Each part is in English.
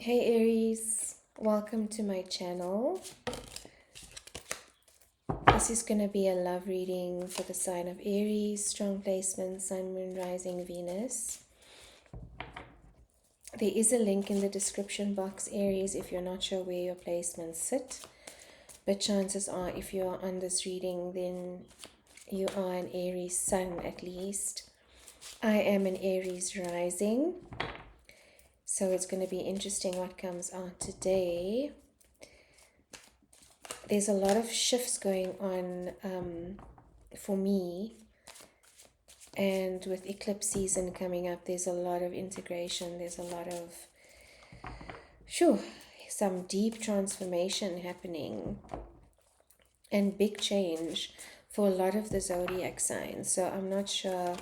Hey Aries, welcome to my channel. This is going to be a love reading for the sign of Aries, strong placement, Sun, Moon, Rising, Venus. There is a link in the description box, Aries, if you're not sure where your placements sit. But chances are, if you are on this reading, then you are an Aries Sun at least. I am an Aries Rising. So it's going to be interesting what comes out today. There's a lot of shifts going on for me, and with eclipse season coming up, there's a lot of integration, there's a lot of some deep transformation happening and big change for a lot of the zodiac signs. So I'm not sure,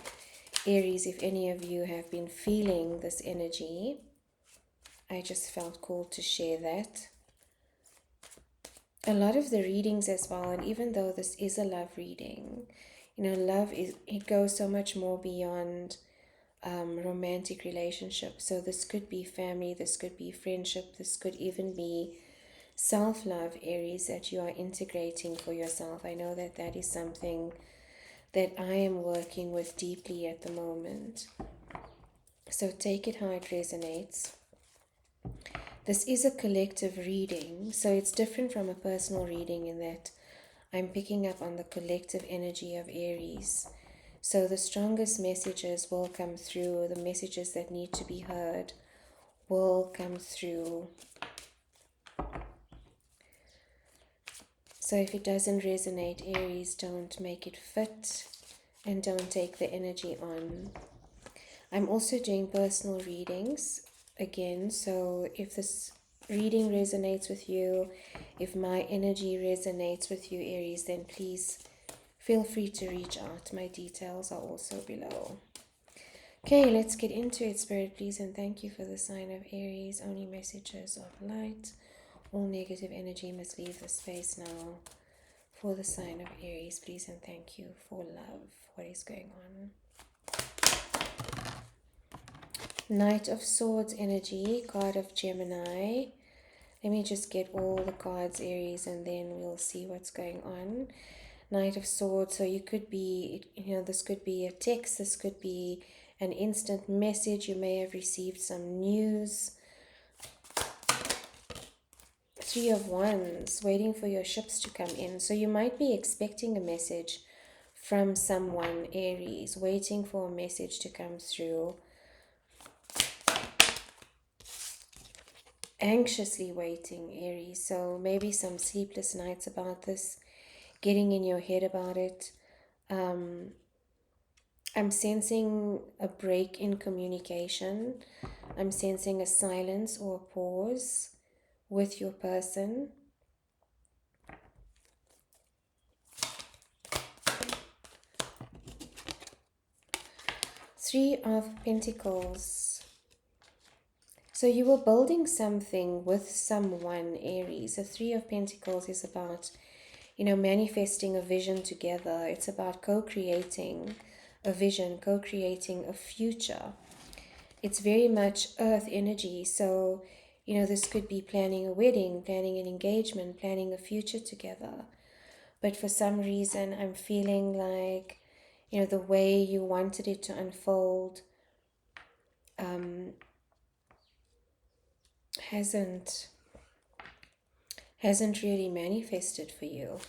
Aries, if any of you have been feeling this energy. I just felt called to share that. A lot of the readings as well, and even though this is a love reading, love it goes so much more beyond romantic relationships. So this could be family, this could be friendship, this could even be self-love, Aries, that you are integrating for yourself. I know that that is something that I am working with deeply at the moment. So take it how it resonates. This is a collective reading, so it's different from a personal reading in that I'm picking up on the collective energy of Aries. So the strongest messages will come through, the messages that need to be heard will come through. So if it doesn't resonate, Aries, don't make it fit and don't take the energy on. I'm also doing personal readings again, so if this reading resonates with you, if my energy resonates with you, Aries, then please feel free to reach out. My details are also below. Okay, let's get into it, Spirit, please, and thank you for the sign of Aries. Only messages of light. All negative energy must leave the space now. For the sign of Aries, please, and thank you for love. What is going on? Knight of Swords energy, card of Gemini. Let me just get all the cards, Aries, and then we'll see what's going on. Knight of Swords, so you could be, this could be a text, this could be an instant message. You may have received some news. Three of Wands, waiting for your ships to come in. So you might be expecting a message from someone, Aries, waiting for a message to come through. Anxiously waiting, Aries. So maybe some sleepless nights about this, getting in your head about it. I'm sensing a break in communication. I'm sensing a silence or a pause with your person. Three of Pentacles. So you were building something with someone, Aries. The Three of Pentacles is about, manifesting a vision together. It's about co-creating a vision, co-creating a future. It's very much earth energy. So, this could be planning a wedding, planning an engagement, planning a future together. But for some reason, I'm feeling like, the way you wanted it to unfold hasn't really manifested for you.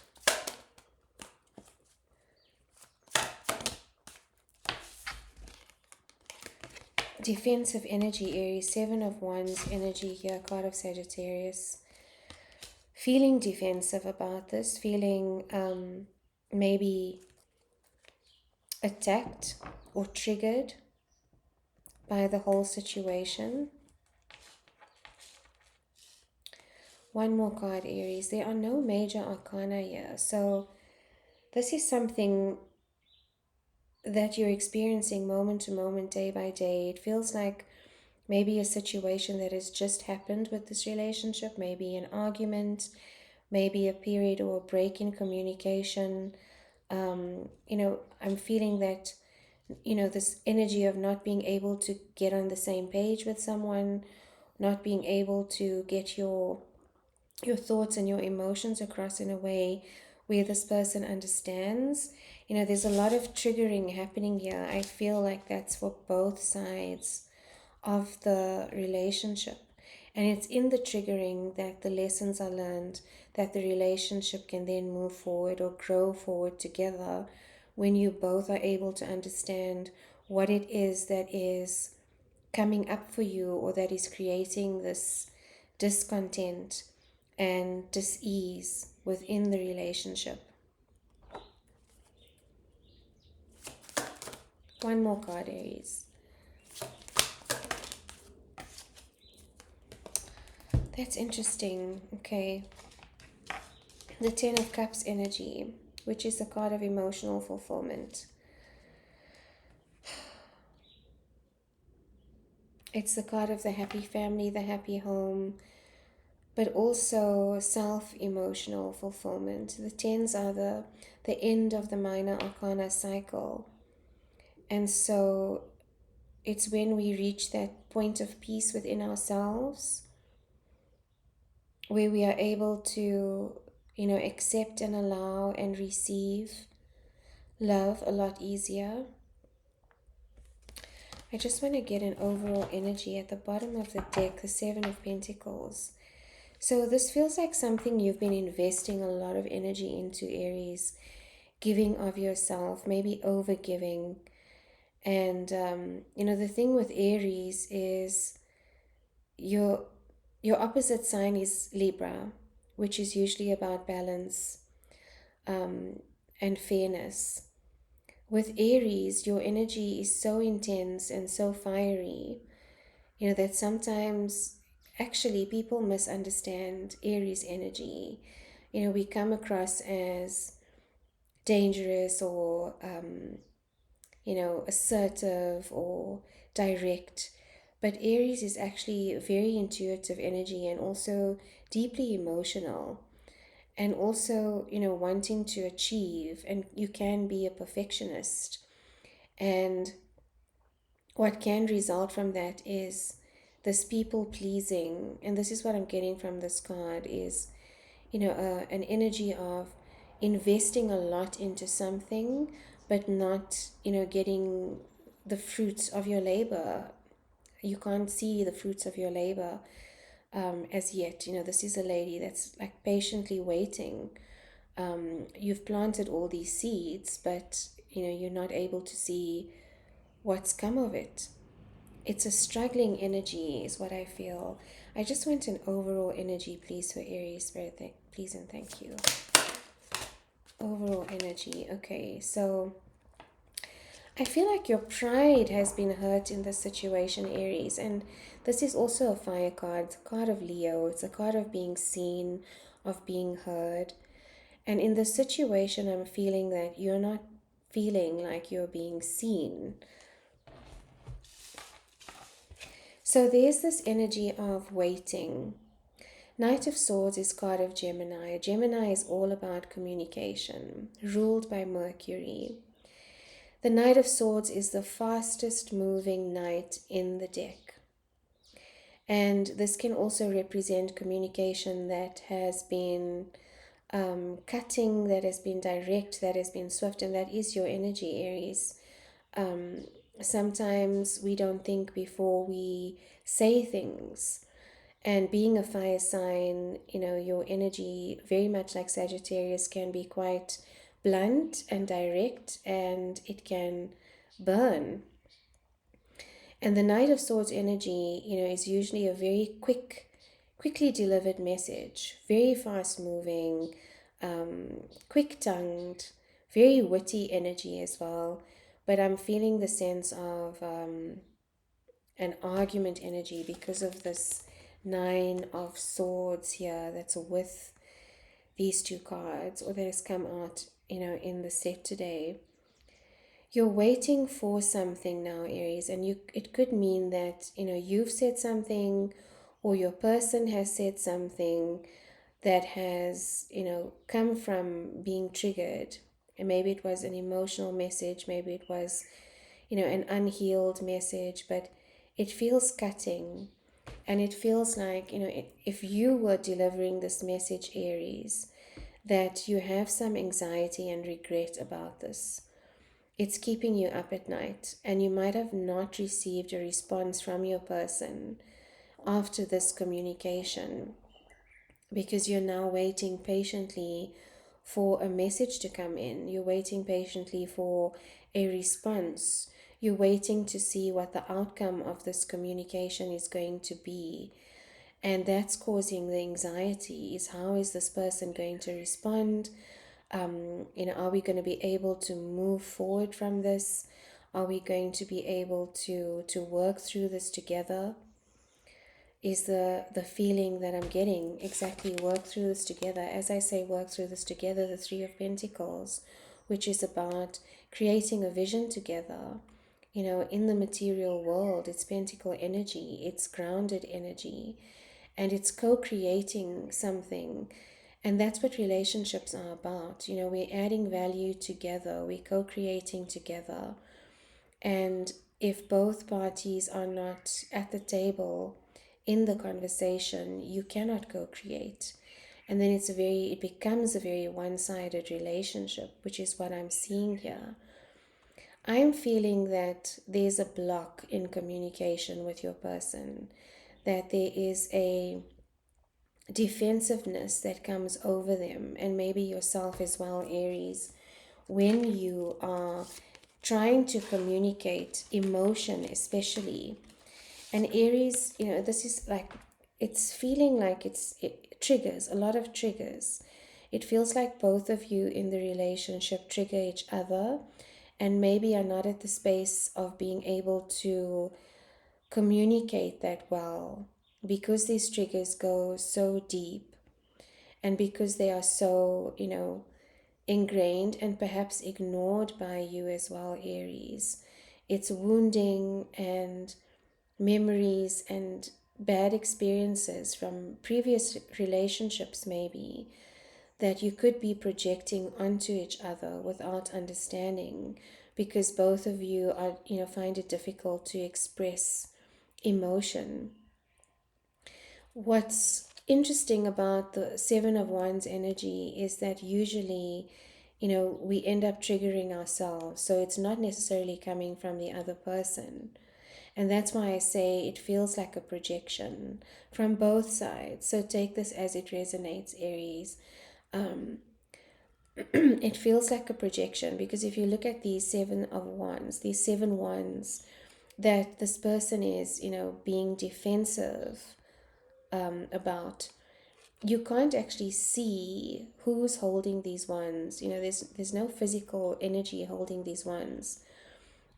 Defensive energy, Aries. Seven of Wands energy here, card of Sagittarius. Feeling defensive about this, feeling maybe attacked or triggered by the whole situation. One more card, Aries. There are no major arcana here. So this is something that you're experiencing moment to moment, day by day. It feels like maybe a situation that has just happened with this relationship, maybe an argument, maybe a period or a break in communication. I'm feeling that, this energy of not being able to get on the same page with someone, not being able to get your thoughts and your emotions across in a way where this person understands. There's a lot of triggering happening here. I feel like that's for both sides of the relationship. And it's in the triggering that the lessons are learned, that the relationship can then move forward or grow forward together when you both are able to understand what it is that is coming up for you, or that is creating this discontent and dis-ease within the relationship. One more card, Aries. That's interesting. Okay. The Ten of Cups energy, which is the card of emotional fulfillment. It's the card of the happy family, the happy home, but also self-emotional fulfillment. The tens are the end of the minor arcana cycle. And so it's when we reach that point of peace within ourselves, where we are able to, accept and allow and receive love a lot easier. I just want to get an overall energy at the bottom of the deck, the Seven of Pentacles. So this feels like something you've been investing a lot of energy into, Aries. Giving of yourself, maybe over giving. And, the thing with Aries is your opposite sign is Libra, which is usually about balance and fairness. With Aries, your energy is so intense and so fiery, that sometimes actually people misunderstand Aries energy. We come across as dangerous or, assertive or direct. But Aries is actually a very intuitive energy and also deeply emotional. And also, wanting to achieve, and you can be a perfectionist. And what can result from that is this people pleasing. And this is what I'm getting from this card is, an energy of investing a lot into something, but not, getting the fruits of your labor. You can't see the fruits of your labor as yet. This is a lady that's like patiently waiting. You've planted all these seeds, but you're not able to see what's come of it. It's a struggling energy is what I feel. I just want an overall energy, please, for Aries Spirit. Please and thank you. Overall energy. Okay, so I feel like your pride has been hurt in this situation, Aries. And this is also a fire card. It's a card of Leo. It's a card of being seen, of being heard. And in this situation, I'm feeling that you're not feeling like you're being seen. So there's this energy of waiting. Knight of Swords is card of Gemini. Gemini is all about communication, ruled by Mercury. The Knight of Swords is the fastest moving knight in the deck. And this can also represent communication that has been cutting, that has been direct, that has been swift, and that is your energy, Aries. Sometimes we don't think before we say things. And being a fire sign, your energy, very much like Sagittarius, can be quite blunt and direct, and it can burn. And the Knight of Swords energy, is usually a very quickly delivered message, very fast moving, quick-tongued, very witty energy as well. But I'm feeling the sense of an argument energy because of this Nine of Swords here that's with these two cards, or that has come out, in the set today. You're waiting for something now, Aries, and it could mean that, you've said something, or your person has said something that has, come from being triggered. And maybe it was an emotional message, maybe it was, an unhealed message, but it feels cutting. And it feels like, if you were delivering this message, Aries, that you have some anxiety and regret about this. It's keeping you up at night, and you might have not received a response from your person after this communication, because you're now waiting patiently for a message to come in. You're waiting patiently for a response. You're waiting to see what the outcome of this communication is going to be. And that's causing the anxiety, is how is this person going to respond? Are we going to be able to move forward from this? Are we going to be able to work through this together? Is the feeling that I'm getting. Exactly, work through this together. As I say, work through this together, the Three of Pentacles, which is about creating a vision together. In the material world, it's pentacle energy, it's grounded energy, and it's co-creating something. And that's what relationships are about. We're adding value together, we're co-creating together. And if both parties are not at the table in the conversation, you cannot co-create. And then it becomes a very one-sided relationship, which is what I'm seeing here. I'm feeling that there's a block in communication with your person, that there is a defensiveness that comes over them, and maybe yourself as well, Aries, when you are trying to communicate emotion, especially. And Aries, this is like, it's feeling like it triggers, a lot of triggers. It feels like both of you in the relationship trigger each other, and maybe are not at the space of being able to communicate that well, because these triggers go so deep, and because they are so, ingrained and perhaps ignored by you as well, Aries. It's wounding, and memories and bad experiences from previous relationships, maybe, that you could be projecting onto each other without understanding, because both of you are, find it difficult to express emotion. What's interesting about the Seven of Wands energy is that usually, we end up triggering ourselves. So it's not necessarily coming from the other person. And that's why I say it feels like a projection from both sides. So take this as it resonates, Aries. It feels like a projection, because if you look at these these seven wands, that this person is, being defensive about, you can't actually see who's holding these wands. There's no physical energy holding these wands.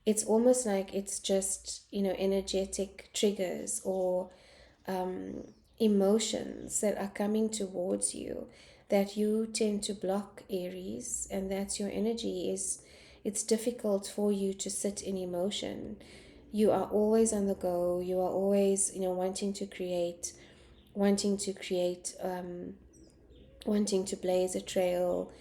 It's almost like it's just, energetic triggers or emotions that are coming towards you, that you tend to block, Aries. And that's your energy. It's difficult for you to sit in emotion. You are always on the go. You are always, wanting to create, wanting to blaze a trail,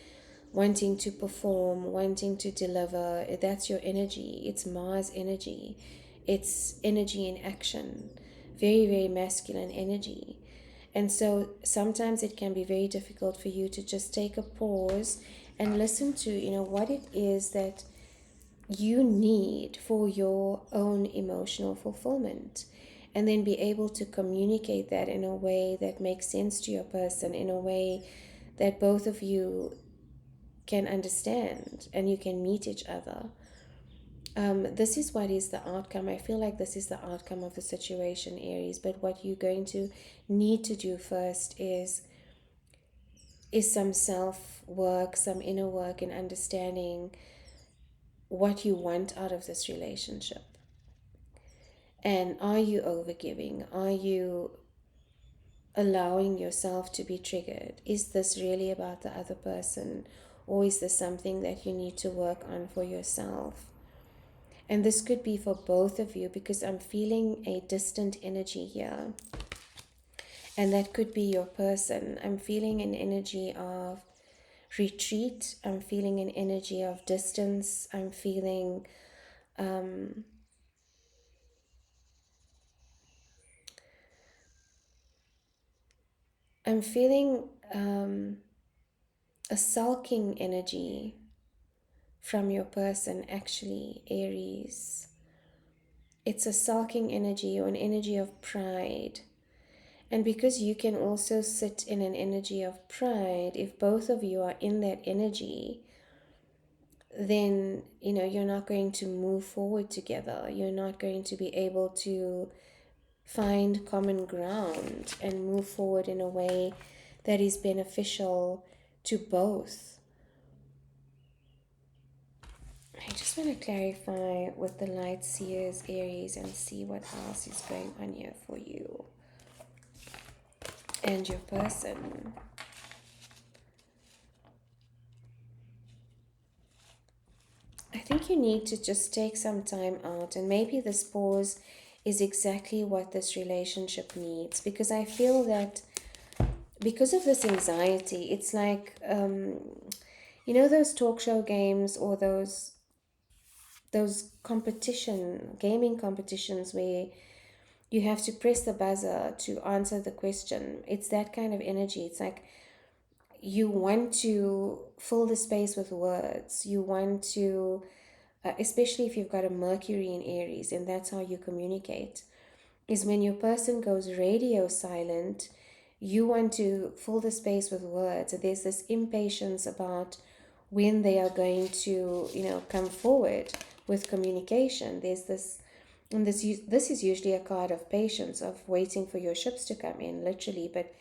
wanting to perform, wanting to deliver. That's your energy. It's Mars energy. It's energy in action. Very, very masculine energy. And so sometimes it can be very difficult for you to just take a pause and listen to, what it is that you need for your own emotional fulfillment, and then be able to communicate that in a way that makes sense to your person, in a way that both of you can understand and you can meet each other. This is what is the outcome. I feel like this is the outcome of the situation, Aries. But what you're going to need to do first is some self work, some inner work, in understanding what you want out of this relationship. And are you overgiving? Are you allowing yourself to be triggered? Is this really about the other person, or is this something that you need to work on for yourself? And this could be for both of you, because I'm feeling a distant energy here. And that could be your person. I'm feeling an energy of retreat. I'm feeling an energy of distance. I'm feeling I'm feeling a sulking energy from your person, actually, Aries. It's a sulking energy, or an energy of pride. And because you can also sit in an energy of pride, if both of you are in that energy, then you're not going to move forward together. You're not going to be able to find common ground and move forward in a way that is beneficial to both. I just want to clarify with the light seers, Aries, and see what else is going on here for you and your person. I think you need to just take some time out, and maybe this pause is exactly what this relationship needs, because I feel that because of this anxiety, it's like, those talk show games, or those gaming competitions where you have to press the buzzer to answer the question. It's that kind of energy. It's like you want to fill the space with words. You want to, especially if you've got a Mercury in Aries, and that's how you communicate, is when your person goes radio silent, you want to fill the space with words. There's this impatience about when they are going to, come forward with communication. There's this, and this is usually a card of patience, of waiting for your ships to come in, literally. But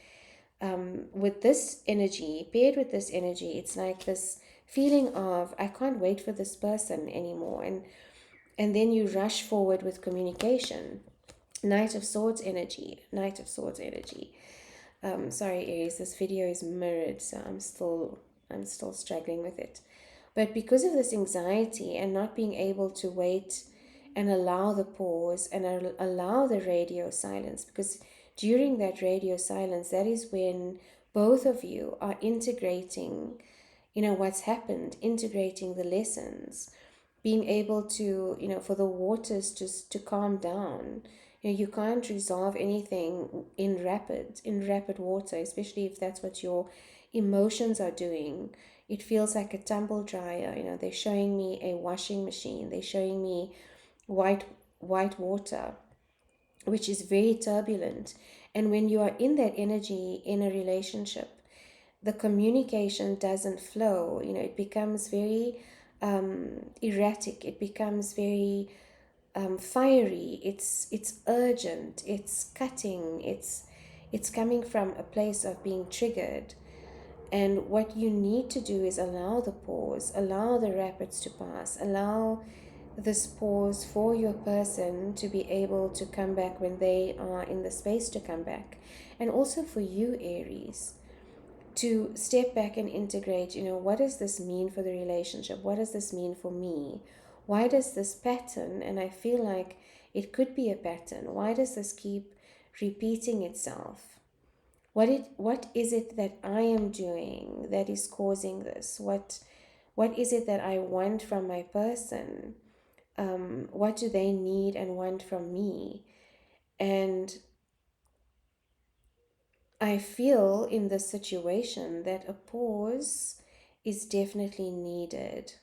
with this energy, paired with this energy, it's like this feeling of, I can't wait for this person anymore, and then you rush forward with communication. Knight of Swords energy. Sorry, Aries, this video is mirrored, so I'm still struggling with it. But because of this anxiety and not being able to wait and allow the pause and allow the radio silence, because during that radio silence, that is when both of you are integrating, what's happened, integrating the lessons, being able to, for the waters just to calm down. You can't resolve anything in rapid water, especially if that's what your emotions are doing. It feels like a tumble dryer. They're showing me a washing machine. They're showing me white water, which is very turbulent. And when you are in that energy in a relationship, the communication doesn't flow. It becomes very erratic. It becomes very fiery. It's urgent. It's cutting. It's coming from a place of being triggered. And what you need to do is allow the pause, allow the rapids to pass, allow this pause for your person to be able to come back when they are in the space to come back. And also for you, Aries, to step back and integrate, what does this mean for the relationship? What does this mean for me? Why does this pattern, and I feel like it could be a pattern, why does this keep repeating itself? What is it that I am doing that is causing this? What is it that I want from my person? What do they need and want from me? And I feel in this situation that a pause is definitely needed.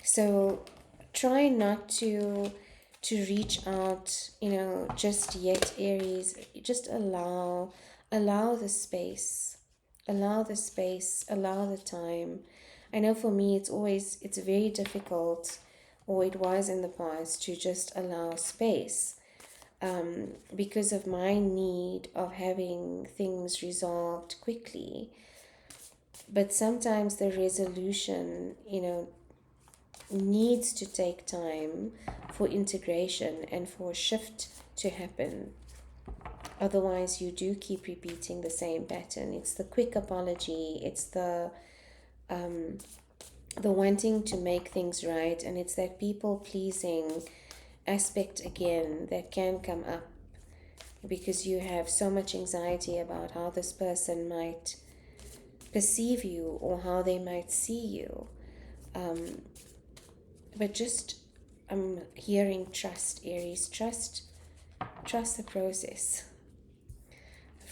So try not to reach out, just yet, Aries. Just allow the space. Allow the space, allow the time. I know for me it's very difficult, or it was in the past, to just allow space. Because of my need of having things resolved quickly. But sometimes the resolution, needs to take time for integration and for a shift to happen. Otherwise, you do keep repeating the same pattern. It's the quick apology, it's the wanting to make things right, and it's that people pleasing aspect again that can come up because you have so much anxiety about how this person might perceive you or how they might see you. But just, I'm hearing trust, Aries. Trust the process.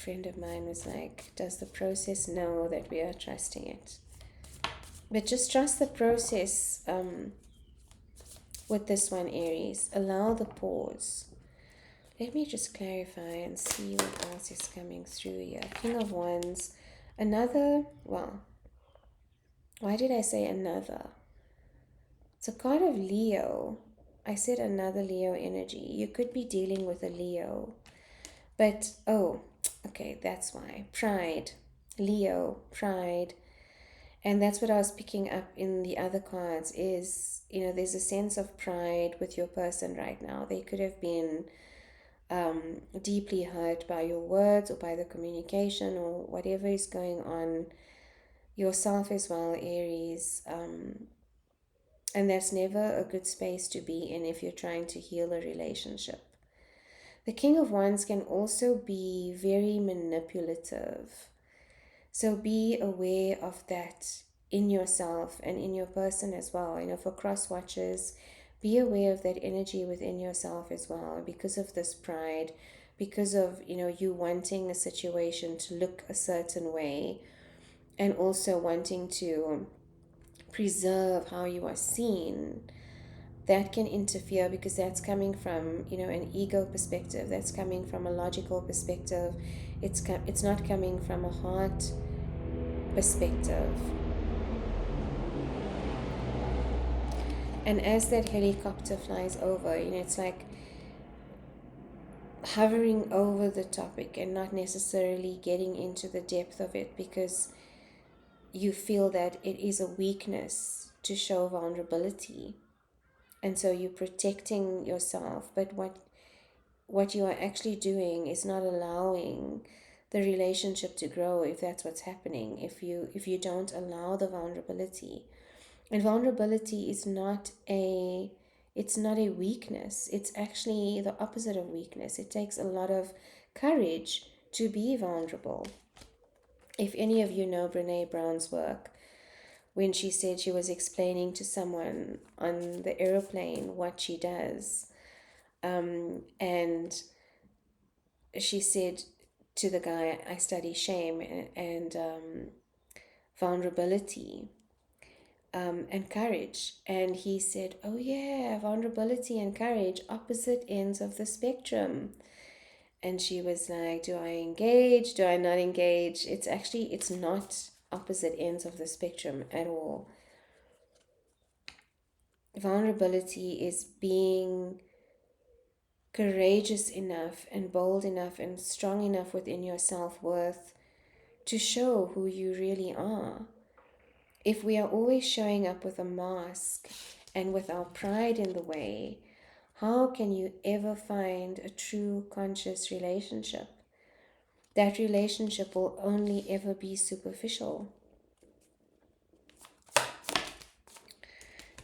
friend of mine was like, does the process know that we are trusting it? But just trust the process with this one, Aries. Allow the pause. Let me just clarify and see what else is coming through here. King of Wands. Another, well, why did I say another? It's a card of Leo. I said another Leo energy. You could be dealing with a Leo. But, oh, okay, that's why. Pride. Leo, pride. And that's what I was picking up in the other cards is, there's a sense of pride with your person right now. They could have been deeply hurt by your words or by the communication or whatever is going on yourself as well, Aries. And that's never a good space to be in if you're trying to heal a relationship. The King of Wands can also be very manipulative. So be aware of that in yourself and in your person as well. For cross watchers, be aware of that energy within yourself as well, because of this pride, because of, you wanting a situation to look a certain way, and also wanting to preserve how you are seen. That can interfere because that's coming from, an ego perspective. That's coming from a logical perspective. It's not coming from a heart perspective. And as that helicopter flies over, it's like hovering over the topic and not necessarily getting into the depth of it, because you feel that it is a weakness to show vulnerability. And so you're protecting yourself. But what you are actually doing is not allowing the relationship to grow, if that's what's happening, if you don't allow the vulnerability. And vulnerability is not a weakness. It's actually the opposite of weakness. It takes a lot of courage to be vulnerable. If any of you know Brene Brown's work, when she said she was explaining to someone on the airplane what she does, and she said to the guy, I study shame and vulnerability. And courage. And he said, oh yeah, vulnerability and courage, opposite ends of the spectrum. And she was like, do I engage? Do I not engage? It's not opposite ends of the spectrum at all. Vulnerability is being courageous enough and bold enough and strong enough within your self-worth to show who you really are. If we are always showing up with a mask and with our pride in the way, how can you ever find a true conscious relationship? That relationship will only ever be superficial.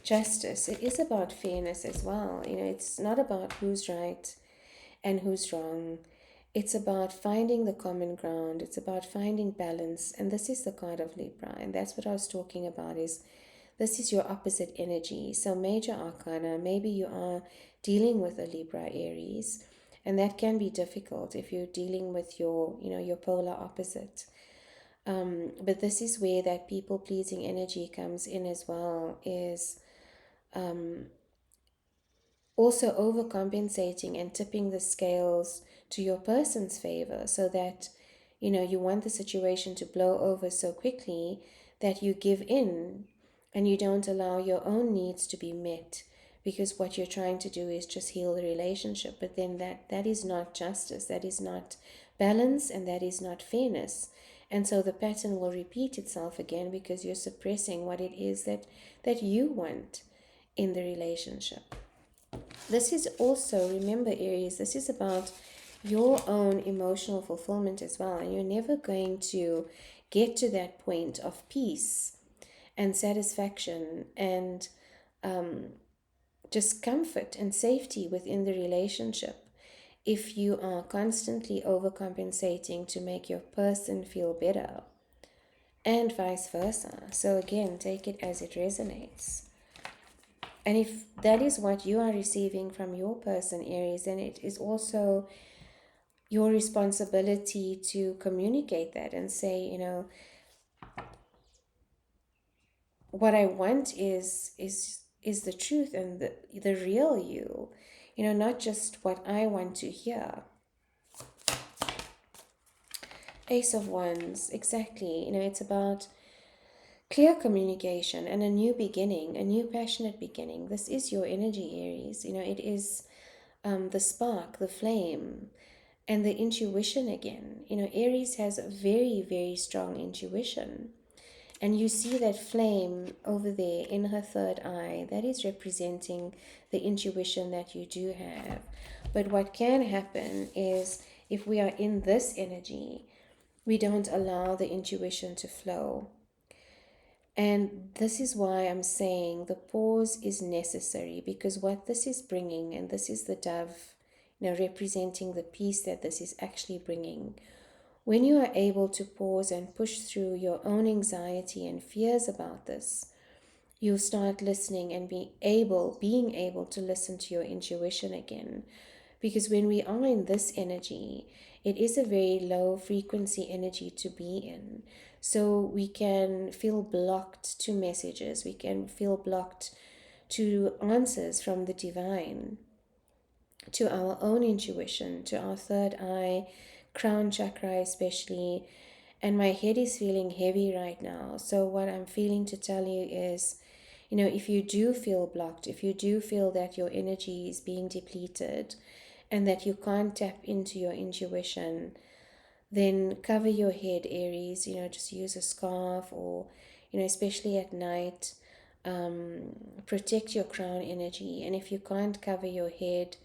Justice, it is about fairness as well. It's not about who's right and who's wrong. It's about finding the common ground. It's about finding balance. And this is the card of Libra. And that's what I was talking about, is this is your opposite energy. So major arcana, maybe you are dealing with a Libra, Aries. And that can be difficult if you're dealing with your polar opposite. But this is where that people-pleasing energy comes in as well, is also overcompensating and tipping the scales to your person's favor, so that you want the situation to blow over so quickly that you give in and you don't allow your own needs to be met, because what you're trying to do is just heal the relationship. But then that is not justice, that is not balance, and that is not fairness. And so the pattern will repeat itself again, because you're suppressing what it is that you want in the relationship. This is also, remember Aries, this is about your own emotional fulfillment as well. And you're never going to get to that point of peace and satisfaction and just comfort and safety within the relationship if you are constantly overcompensating to make your person feel better, and vice versa. So again, take it as it resonates. And if that is what you are receiving from your person, Aries, then it is also, your responsibility to communicate that and say, you know, what I want is the truth and the real you, you know, not just what I want to hear. Ace of Wands, exactly. You know, it's about clear communication and a new beginning, a new passionate beginning. This is your energy, Aries. You know, it is the spark, the flame, and the intuition again. You know, Aries has a very, very strong intuition. And you see that flame over there in her third eye, that is representing the intuition that you do have. But what can happen is if we are in this energy, we don't allow the intuition to flow. And this is why I'm saying the pause is necessary, because what this is bringing, and this is the dove, you know, representing the peace that this is actually bringing. When you are able to pause and push through your own anxiety and fears about this, you'll start listening and being able to listen to your intuition again. Because when we are in this energy, it is a very low frequency energy to be in. So we can feel blocked to messages, we can feel blocked to answers from the divine, to our own intuition, to our third eye, crown chakra especially. And my head is feeling heavy right now. So what I'm feeling to tell you is, you know, if you do feel blocked, if you do feel that your energy is being depleted and that you can't tap into your intuition, then cover your head, Aries. You know, just use a scarf, or, you know, especially at night, protect your crown energy. And if you can't cover your head,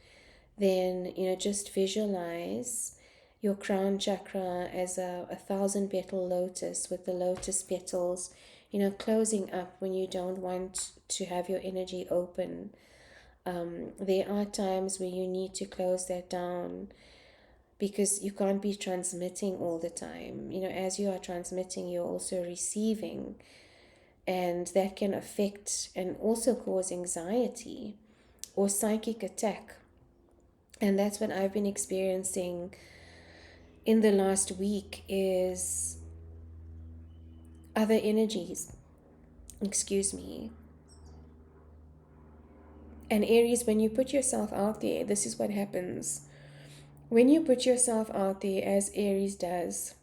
then, you know, just visualize your crown chakra as a thousand petal lotus, with the lotus petals, you know, closing up when you don't want to have your energy open. There are times where you need to close that down, because you can't be transmitting all the time. You know, as you are transmitting, you're also receiving, and that can affect and also cause anxiety or psychic attack. And that's what I've been experiencing in the last week, is other energies, excuse me. And Aries, when you put yourself out there, this is what happens. When you put yourself out there, as Aries does,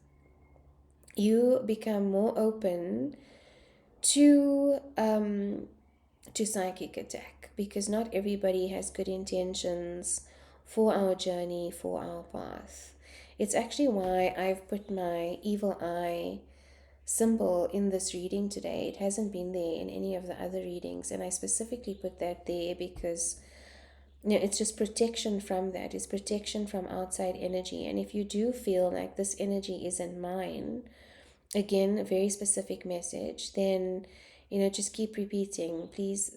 you become more open to psychic attack, because not everybody has good intentions for our journey, for our path. It's actually why I've put my evil eye symbol in this reading today. It hasn't been there in any of the other readings, and I specifically put that there because, you know, it's just protection from that. It's protection from outside energy. And if you do feel like this energy isn't mine, again, a very specific message, then, you know, just keep repeating, please,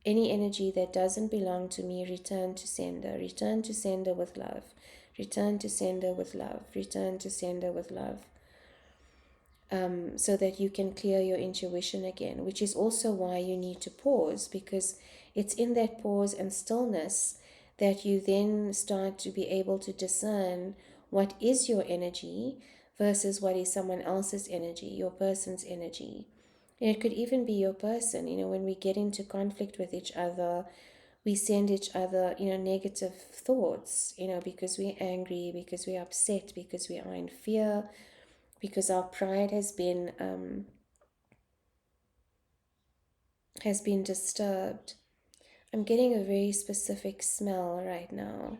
any energy that doesn't belong to me, return to sender, return to sender with love, return to sender with love, return to sender with love. So that you can clear your intuition again, which is also why you need to pause, because it's in that pause and stillness that you then start to be able to discern what is your energy versus what is someone else's energy, your person's energy. And it could even be your person. You know, when we get into conflict with each other, we send each other, you know, negative thoughts, you know, because we're angry, because we're upset, because we are in fear, because our pride has been disturbed. I'm getting a very specific smell right now.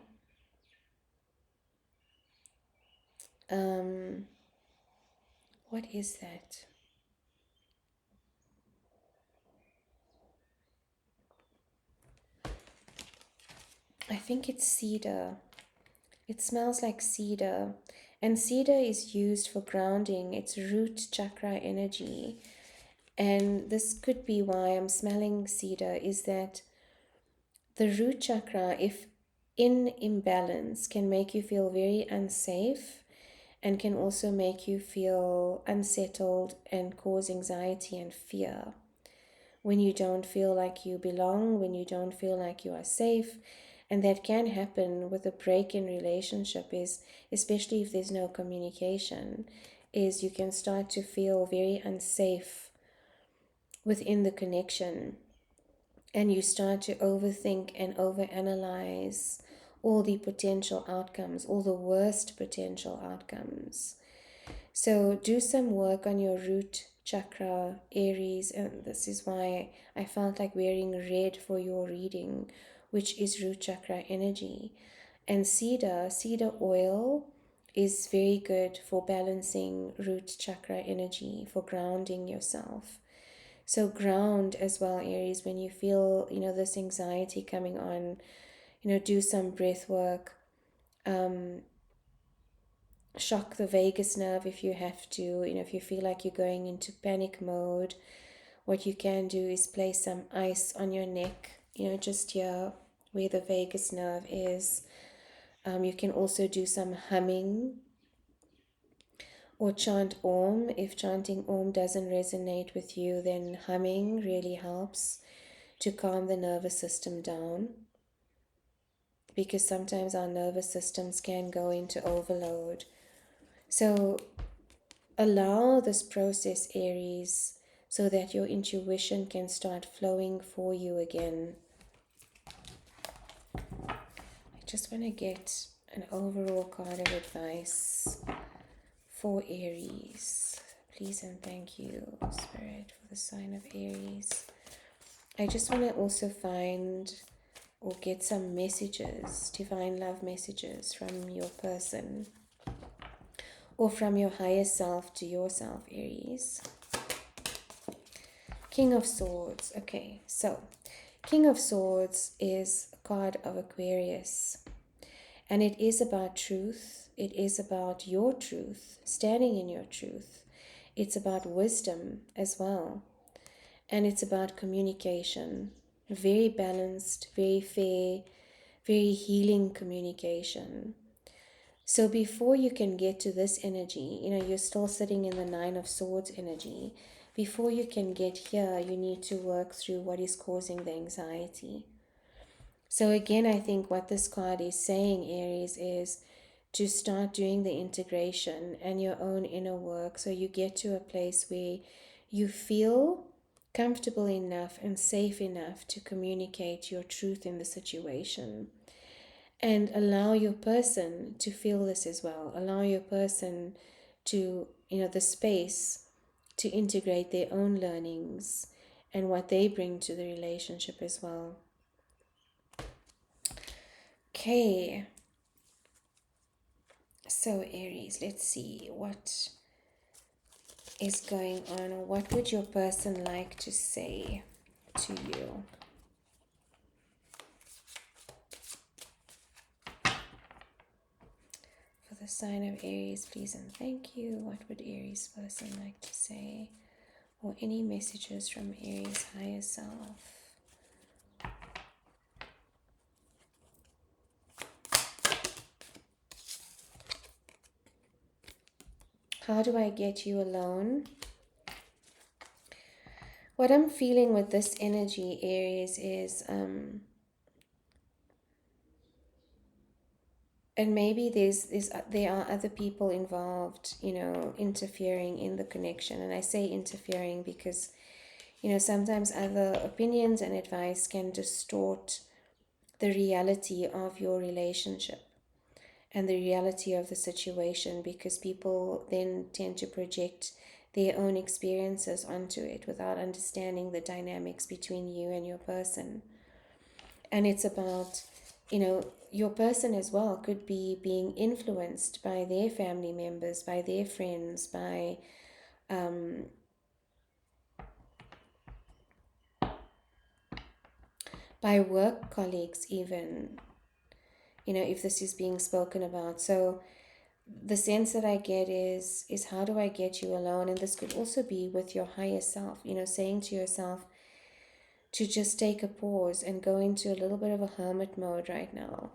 What is that? I think it's cedar. It smells like cedar. And cedar is used for grounding. It's root chakra energy. And this could be why I'm smelling cedar, is that the root chakra, if in imbalance, can make you feel very unsafe, and can also make you feel unsettled and cause anxiety and fear when you don't feel like you belong, when you don't feel like you are safe. And that can happen with a break in relationship, is especially if there's no communication, is you can start to feel very unsafe within the connection, and you start to overthink and overanalyze all the potential outcomes, all the worst potential outcomes. So do some work on your root chakra, Aries, and this is why I felt like wearing red for your reading, which is root chakra energy. And cedar oil is very good for balancing root chakra energy, for grounding yourself. So ground as well, Aries, when you feel, this anxiety coming on, do some breath work. Shock the vagus nerve if you have to. If you feel like you're going into panic mode, what you can do is place some ice on your neck, just here where the vagus nerve is. You can also do some humming or chant Om. If chanting Om doesn't resonate with you, then humming really helps to calm the nervous system down, because sometimes our nervous systems can go into overload. So allow this process, Aries, so that your intuition can start flowing for you again. I just want to get an overall card of advice for Aries. Please and thank you, Spirit, for the sign of Aries. I just want to also find or get some messages, divine love messages from your person, or from your higher self to yourself, Aries. King of Swords. Okay, so King of Swords is a card of Aquarius. And it is about truth. It is about your truth, standing in your truth. It's about wisdom as well. And it's about communication. Very balanced, very fair, very healing communication. So before you can get to this energy, you're still sitting in the Nine of Swords energy. Before you can get here, you need to work through what is causing the anxiety. So again, I think what this card is saying, Aries, is to start doing the integration and your own inner work, so you get to a place where you feel comfortable enough and safe enough to communicate your truth in the situation. And allow your person to feel this as well. Allow your person to, the space to integrate their own learnings and what they bring to the relationship as well. Okay. So Aries, let's see what is going on, or what would your person like to say to you? For the sign of Aries, please and thank you. What would Aries person like to say? Or any messages from Aries higher self? How do I get you alone? What I'm feeling with this energy, Aries, is and maybe there are other people involved, interfering in the connection. And I say interfering because, sometimes other opinions and advice can distort the reality of your relationship and the reality of the situation, because people then tend to project their own experiences onto it without understanding the dynamics between you and your person. And it's about, your person as well could be being influenced by their family members, by their friends, by work colleagues even, if this is being spoken about. So the sense that I get is how do I get you alone? And this could also be with your higher self, saying to yourself to just take a pause and go into a little bit of a hermit mode right now,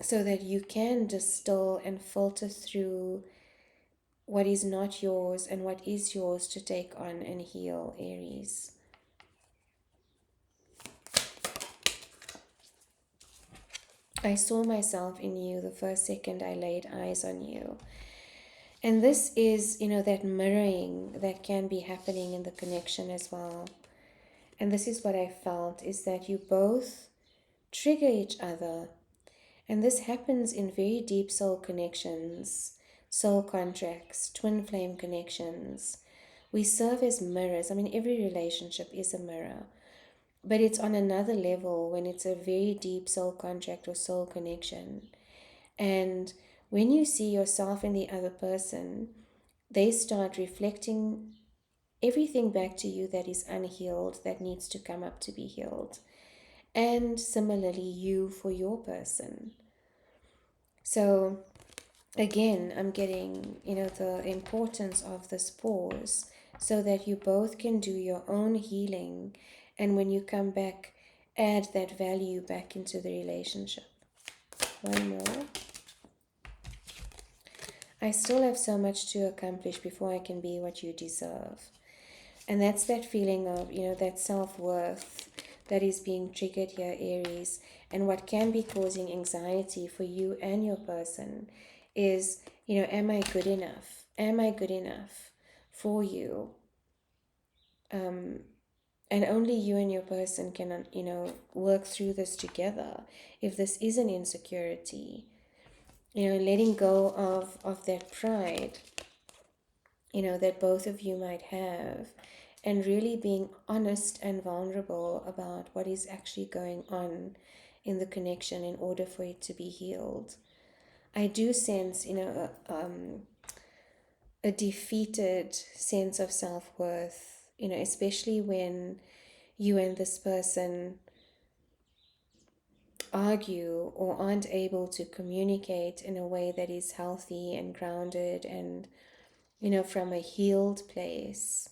so that you can distill and filter through what is not yours and what is yours to take on and heal, Aries. I saw myself in you the first second I laid eyes on you. And this is, that mirroring that can be happening in the connection as well. And this is what I felt, is that you both trigger each other. And this happens in very deep soul connections, soul contracts, twin flame connections. We serve as mirrors. I mean, every relationship is a mirror. But it's on another level when it's a very deep soul contract or soul connection. And when you see yourself in the other person, they start reflecting everything back to you that is unhealed, that needs to come up to be healed. And similarly, you for your person. So again, I'm getting, the importance of this pause so that you both can do your own healing. And when you come back, add that value back into the relationship. One more. I still have so much to accomplish before I can be what you deserve. And that's that feeling of, that self-worth that is being triggered here, Aries. And what can be causing anxiety for you and your person is, am I good enough? Am I good enough for you? And only you and your person can, work through this together. If this is an insecurity, letting go of that pride, that both of you might have, and really being honest and vulnerable about what is actually going on in the connection in order for it to be healed. I do sense, a defeated sense of self-worth, especially when you and this person argue or aren't able to communicate in a way that is healthy and grounded and, from a healed place.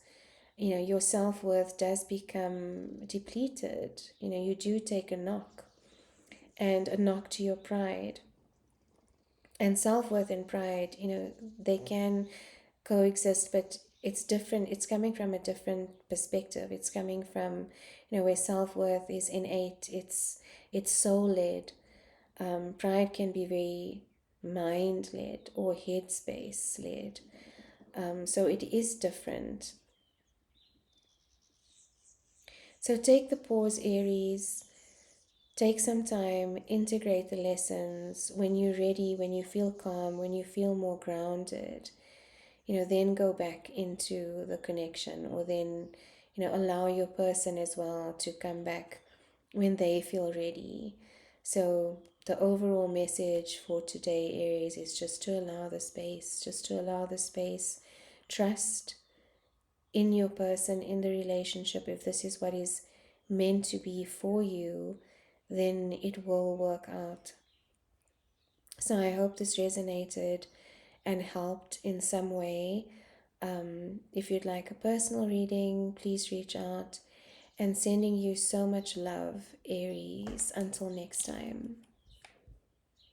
Your self-worth does become depleted. You do take a knock, and a knock to your pride. And self-worth and pride, they can coexist, but it's different. It's coming from a different perspective. It's coming from, where self-worth is innate. It's soul-led. Pride can be very mind-led or headspace-led. So it is different. So take the pause, Aries. Take some time, integrate the lessons. When you're ready, when you feel calm, when you feel more grounded, then go back into the connection, or then, allow your person as well to come back when they feel ready. So the overall message for today, Aries, is just to allow the space, trust in your person, in the relationship. If this is what is meant to be for you, then it will work out. So I hope this resonated and helped in some way. If you'd like a personal reading, please reach out. And sending you so much love, Aries. Until next time.